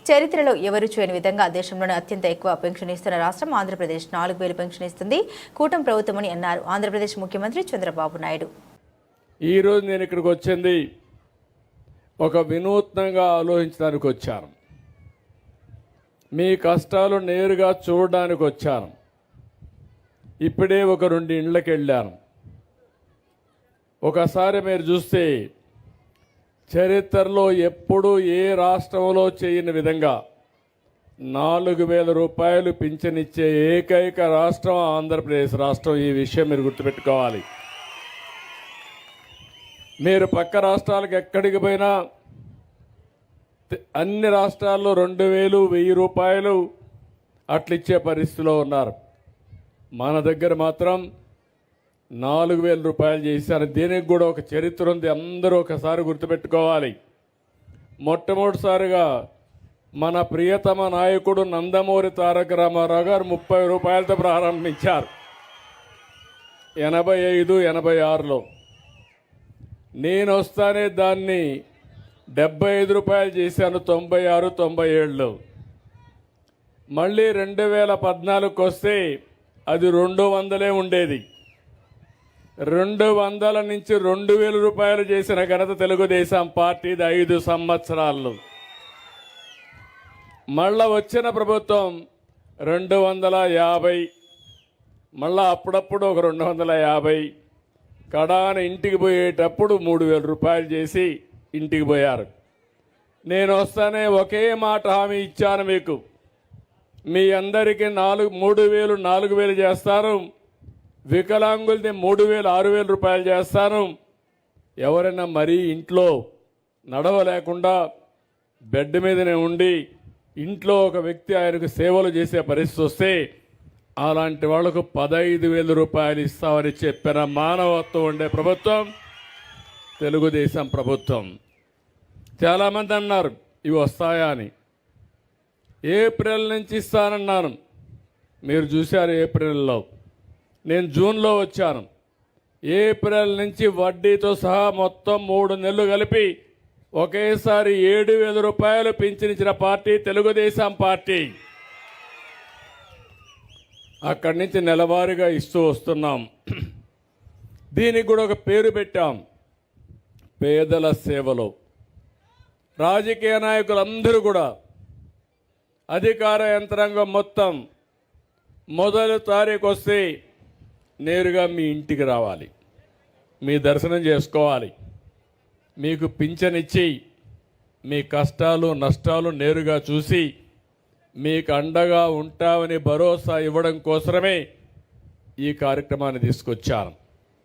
చరిత్రలో ఎవరు చేయని విధంగా దేశంలోనే అత్యంత ఎక్కువ పెన్షన్ ఇస్తున్న రాష్ట్రం ఆంధ్రప్రదేశ్. 4,000 పెన్షన్ ఇస్తుంది కూటమి ప్రభుత్వమని అన్నారు ఆంధ్రప్రదేశ్ ముఖ్యమంత్రి చంద్రబాబు నాయుడు. ఈ రోజు నేను ఇక్కడికి వచ్చింది ఒక వినూత్నంగా ఆలోచించడానికి వచ్చాను. మీ కష్టాలు నేరుగా చూడడానికి వచ్చాను. ఇప్పుడే ఒక 2 ఇండ్లకి వెళ్ళాను. ఒకసారి మీరు చూస్తే చరిత్రలో ఎప్పుడూ ఏ రాష్ట్రంలో చేయని విధంగా 4,000 రూపాయలు పింఛనిచ్చే ఏకైక రాష్ట్రం ఆంధ్రప్రదేశ్ రాష్ట్రం. ఈ విషయం మీరు గుర్తుపెట్టుకోవాలి. మీరు పక్క రాష్ట్రాలకు ఎక్కడికి పోయినా అన్ని రాష్ట్రాల్లో 2,000, 1,000 రూపాయలు అట్లిచ్చే పరిస్థితిలో ఉన్నారు. మన దగ్గర మాత్రం 4,000 రూపాయలు చేశారు. దీనికి కూడా ఒక చరిత్ర ఉంది. అందరూ ఒకసారి గుర్తుపెట్టుకోవాలి. మొట్టమొదటిసారిగా మన ప్రియతమ నాయకుడు నందమూరి తారక రామారావు గారు 30 రూపాయలతో ప్రారంభించారు 85, 86లో. నేను వస్తానే దాన్ని 75 రూపాయలు చేశాను 96, 97లో. మళ్ళీ 2014కి వస్తే అది 200 ఉండేది. 200 నుంచి 2,000 రూపాయలు చేసిన ఘనత తెలుగుదేశం పార్టీది 5 సంవత్సరాల్లో. మళ్ళా వచ్చిన ప్రభుత్వం 250, మళ్ళా అప్పుడప్పుడు ఒక 250, కడాన ఇంటికి పోయేటప్పుడు 3,000 రూపాయలు చేసి ఇంటికి పోయారు. నేను వస్తానే ఒకే మాట హామీ ఇచ్చాను మీకు. మీ అందరికీ 3,000, 4,000 చేస్తాను. వికలాంగులది 3,000, 6,000 రూపాయలు చేస్తాను. ఎవరైనా మరీ ఇంట్లో నడవలేకుండా బెడ్ మీదనే ఉండి ఇంట్లో ఒక వ్యక్తి ఆయనకు సేవలు చేసే పరిస్థితి వస్తే అలాంటి వాళ్లకు 15,000 రూపాయలు ఇస్తామని చెప్పిన మానవత్వం ఉండే ప్రభుత్వం తెలుగుదేశం ప్రభుత్వం. చాలామంది అన్నారు ఇవి వస్తాయా అని. ఏప్రిల్ నుంచి ఇస్తానన్నాను. మీరు చూశారు ఏప్రిల్లో. నేను జూన్లో వచ్చాను. ఏప్రిల్ నుంచి వడ్డీతో సహా మొత్తం 3 నెలలు కలిపి ఒకేసారి 7,000 రూపాయలు పింఛనిచ్చిన పార్టీ తెలుగుదేశం పార్టీ. అక్కడి నుంచి నెలవారీగా ఇస్తూ వస్తున్నాం. దీనికి కూడా ఒక పేరు పెట్టాం, పేదల సేవలో. రాజకీయ నాయకులందరూ కూడా అధికార యంత్రాంగం మొత్తం మొదటి తారీఖు వస్తే నేరుగా మీ ఇంటికి రావాలి, మీ దర్శనం చేసుకోవాలి, మీకు పింఛనిచ్చి మీ కష్టాలు నష్టాలు నేరుగా చూసి మీకు అండగా ఉంటామని భరోసా ఇవ్వడం కోసమే ఈ కార్యక్రమాన్ని తీసుకొచ్చాను.